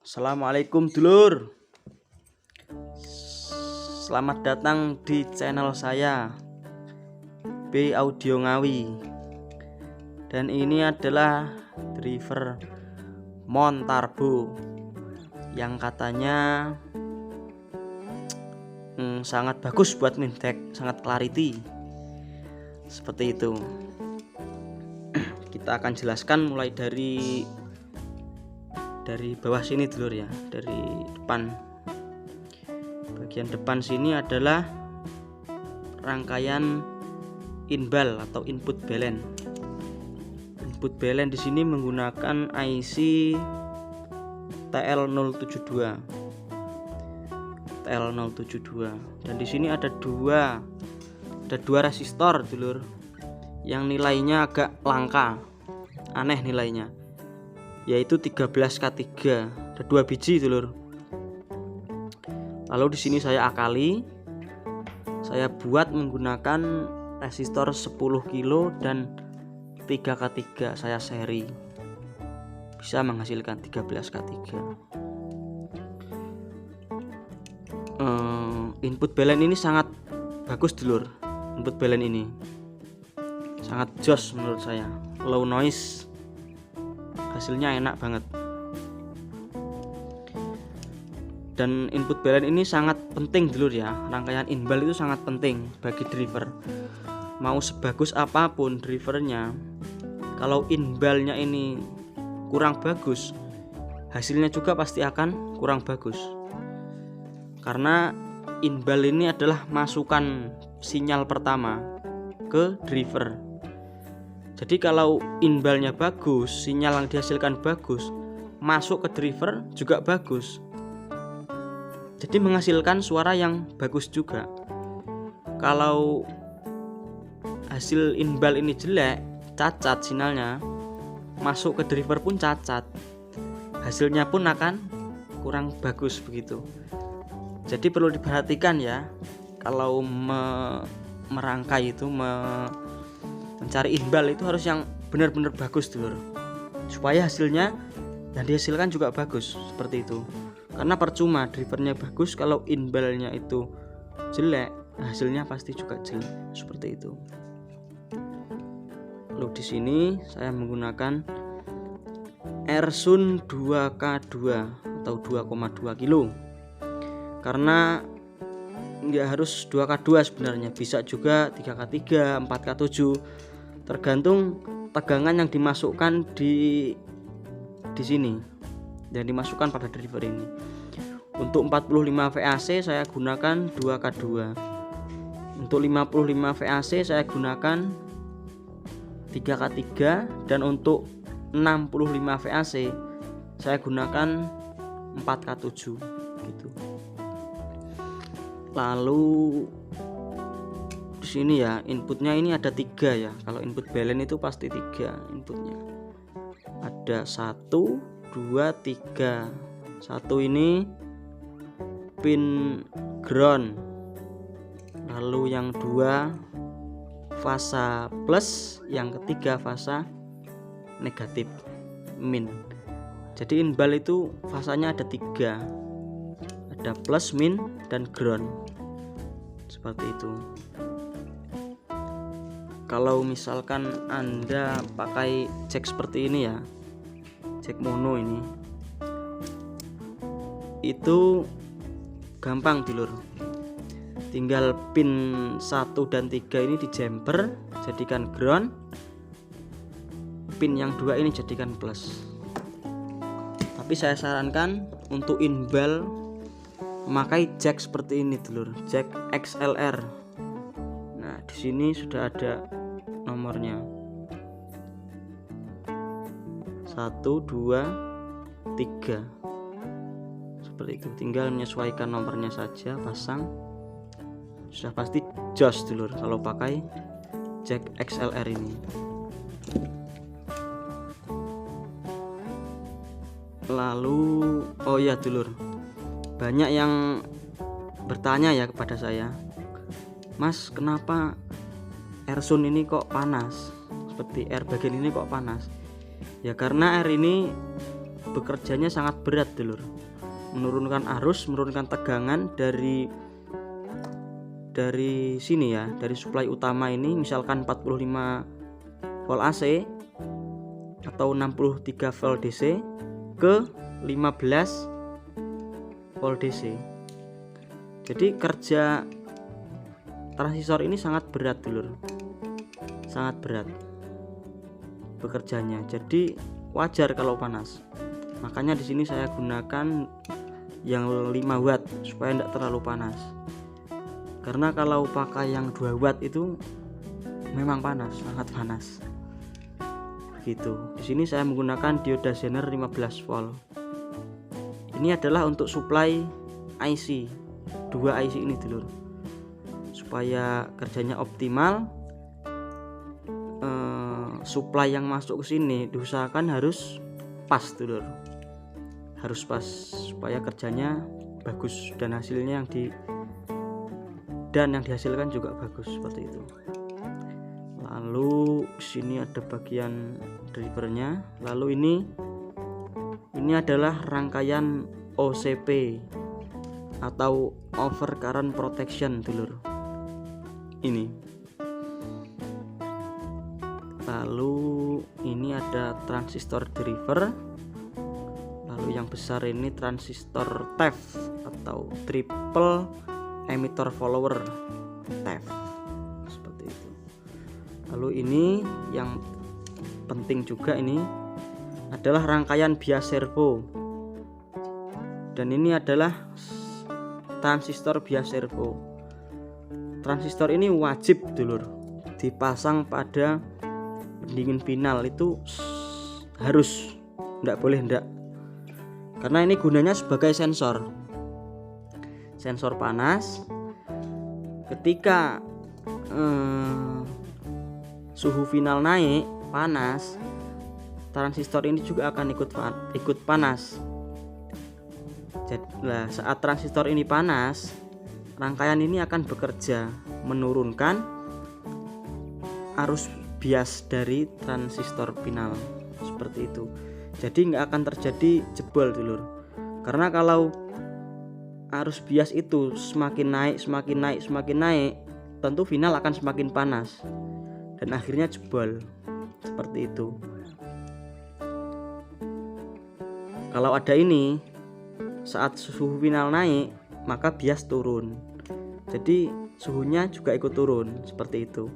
Assalamualaikum dulur. Selamat datang di channel saya B Audio Ngawi. Dan ini adalah driver Montarbo yang katanya sangat bagus buat mindek, sangat clarity. Seperti itu. Kita akan jelaskan mulai dari bawah sini dulur ya, dari depan. Bagian depan sini adalah rangkaian inbal atau input balance. Input balance di sini menggunakan IC TL072. TL072 dan di sini ada dua resistor dulur yang nilainya agak langka, aneh nilainya, yaitu 13K3. Ada 2 biji dulur. Lalu di sini saya akali, saya buat menggunakan resistor 10 kilo dan 3K3 saya seri, bisa menghasilkan 13K3. Input balance ini sangat bagus dulur. Input balance ini sangat jos menurut saya, low noise, hasilnya enak banget. Dan input balance ini sangat penting dulur ya. Rangkaian inbal itu sangat penting bagi driver. Mau sebagus apapun drivernya, kalau inbalnya ini kurang bagus, hasilnya juga pasti akan kurang bagus. Karena inbal ini adalah masukan sinyal pertama ke driver. Jadi kalau inbalnya bagus, sinyal yang dihasilkan bagus, masuk ke driver juga bagus. Jadi menghasilkan suara yang bagus juga. Kalau hasil inbal ini jelek, cacat sinyalnya, masuk ke driver pun cacat, hasilnya pun akan kurang bagus begitu. Jadi perlu diperhatikan ya, kalau merangkai itu, mencari inbal itu harus yang benar-benar bagus dulur, supaya hasilnya yang dihasilkan juga bagus, seperti itu. Karena percuma drivernya bagus kalau inbalnya itu jelek, hasilnya pasti juga jelek, seperti itu. Lalu di sini saya menggunakan Ersun 2K2 atau 2,2 kilo. Karena nggak harus 2K2 sebenarnya, bisa juga 3K3, 4K7, tergantung tegangan yang dimasukkan di sini dan dimasukkan pada driver ini. Untuk 45 VAC saya gunakan 2K2. Untuk 55 VAC saya gunakan 3K3, dan untuk 65 VAC saya gunakan 4K7 gitu. Lalu di sini ya, inputnya ini ada 3 ya. Kalau input balance itu pasti 3 inputnya. Ada 1, 2, 3. 1 ini pin ground. Lalu yang 2 fasa plus, yang ketiga fasa negatif, min. Jadi inbal itu fasanya ada 3. Ada plus, min, dan ground. Seperti itu. Kalau misalkan Anda pakai jack seperti ini ya, jack mono ini, itu gampang dulur. Tinggal pin 1 dan 3 ini di jumper, jadikan ground. Pin yang 2 ini jadikan plus. Tapi saya sarankan untuk inbal memakai jack seperti ini dulur, jack XLR. Nah, di sini sudah ada nomornya. 1, 2, 3. Seperti itu. Tinggal menyesuaikan nomornya saja, pasang. Sudah pasti jos dulur kalau pakai jack XLR ini. Lalu oh ya dulur, banyak yang bertanya ya kepada saya, Mas, kenapa Ersun ini kok panas, seperti air bagian ini kok panas? Ya karena air ini bekerjanya sangat berat dulur, menurunkan arus, menurunkan tegangan dari sini ya, dari suplai utama ini, misalkan 45 volt AC atau 63 volt DC ke 15 volt DC. Jadi kerja transistor ini sangat berat dulur, sangat berat bekerjanya. Jadi wajar kalau panas. Makanya di sini saya gunakan yang 5 watt supaya tidak terlalu panas. Karena kalau pakai yang 2 watt itu memang panas, sangat panas. Begitu. Di sini saya menggunakan dioda Zener 15 volt. Ini adalah untuk supply IC, 2 IC ini dulur. Supaya kerjanya optimal, supply yang masuk ke sini diusahakan harus pas dulur. Harus pas supaya kerjanya bagus dan hasilnya yang dihasilkan juga bagus, seperti itu. Lalu sini ada bagian drivernya. Lalu ini adalah rangkaian OCP atau over current protection dulur. Ini. Lalu ini ada transistor driver. Lalu yang besar ini transistor TEF atau triple emitter follower TEF, seperti itu. Lalu ini yang penting juga, ini adalah rangkaian bias servo, dan ini adalah transistor bias servo. Transistor ini wajib dulur dipasang pada pendingin final, itu harus, enggak boleh enggak, karena ini gunanya sebagai sensor panas. Ketika suhu final naik panas, transistor ini juga akan ikut panas. Jadi saat transistor ini panas, rangkaian ini akan bekerja menurunkan arus bias dari transistor final, seperti itu. Jadi nggak akan terjadi jebol dulur, karena kalau arus bias itu semakin naik, tentu final akan semakin panas dan akhirnya jebol, seperti itu. Kalau ada ini, saat suhu final naik maka bias turun, jadi suhunya juga ikut turun, seperti itu.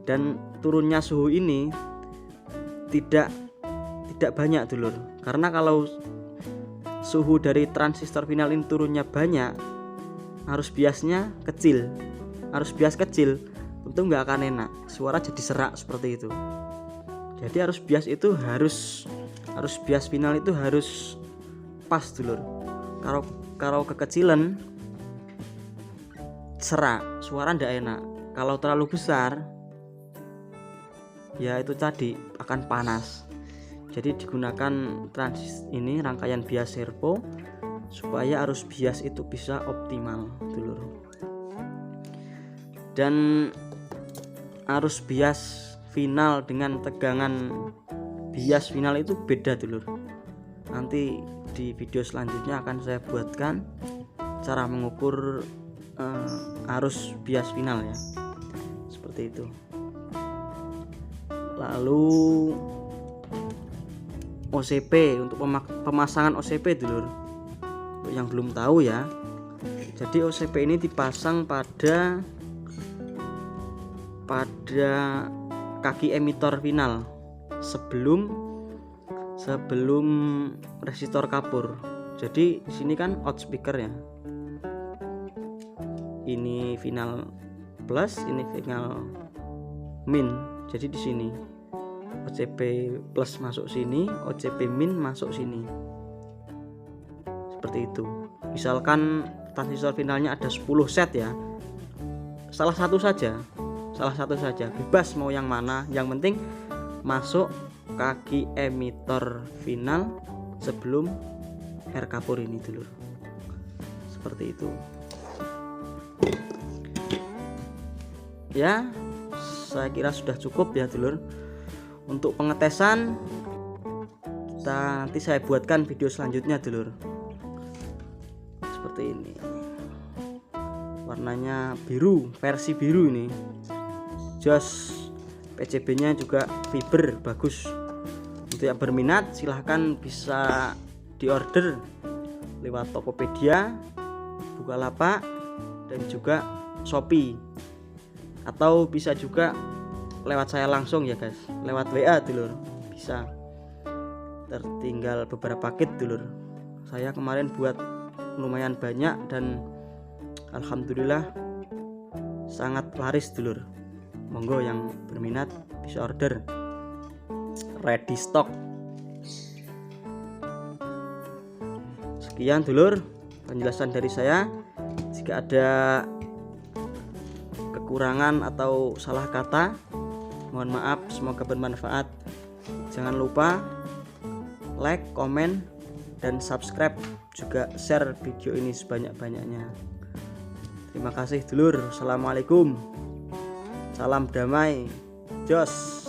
Dan turunnya suhu ini tidak banyak dulur, karena kalau suhu dari transistor final ini turunnya banyak, arus biasnya kecil. Arus bias kecil tentu nggak akan enak, suara jadi serak, seperti itu. Jadi arus bias final itu harus pas dulur. Kalau kekecilan serak, suara nggak enak. Kalau terlalu besar, ya itu tadi akan panas. Jadi digunakan ini rangkaian bias servo supaya arus bias itu bisa optimal dulur. Dan arus bias final dengan tegangan bias final itu beda dulur. Nanti di video selanjutnya akan saya buatkan cara mengukur arus bias final ya, seperti itu. Lalu OCP, untuk pemasangan OCP dulur, untuk yang belum tahu ya. Jadi OCP ini dipasang pada kaki emitor final sebelum resistor kapur. Jadi di sini kan out speaker ya, ini final plus, ini final min. Jadi di sini OCP plus masuk sini, OCP min masuk sini, seperti itu. Misalkan transistor finalnya ada 10 set ya, salah satu saja, bebas mau yang mana, yang penting masuk kaki emitor final sebelum R kapur ini dulu, seperti itu ya. Saya kira sudah cukup ya dulur. Untuk pengetesan nanti saya buatkan video selanjutnya dulur. Seperti ini, warnanya biru, versi biru ini, jos. PCB nya juga fiber, bagus. Untuk yang berminat silahkan bisa diorder lewat Tokopedia, Bukalapak, dan juga Shopee, atau bisa juga lewat saya langsung ya guys, lewat WA dulur, bisa. Tertinggal beberapa kit dulur, saya kemarin buat lumayan banyak dan alhamdulillah sangat laris dulur. Monggo yang berminat bisa order, ready stock. Sekian dulur penjelasan dari saya. Jika ada kekurangan atau salah kata, mohon maaf, semoga bermanfaat. Jangan lupa like, komen, dan subscribe, juga share video ini sebanyak-banyaknya. Terima kasih dulur. Assalamualaikum, salam damai, jos.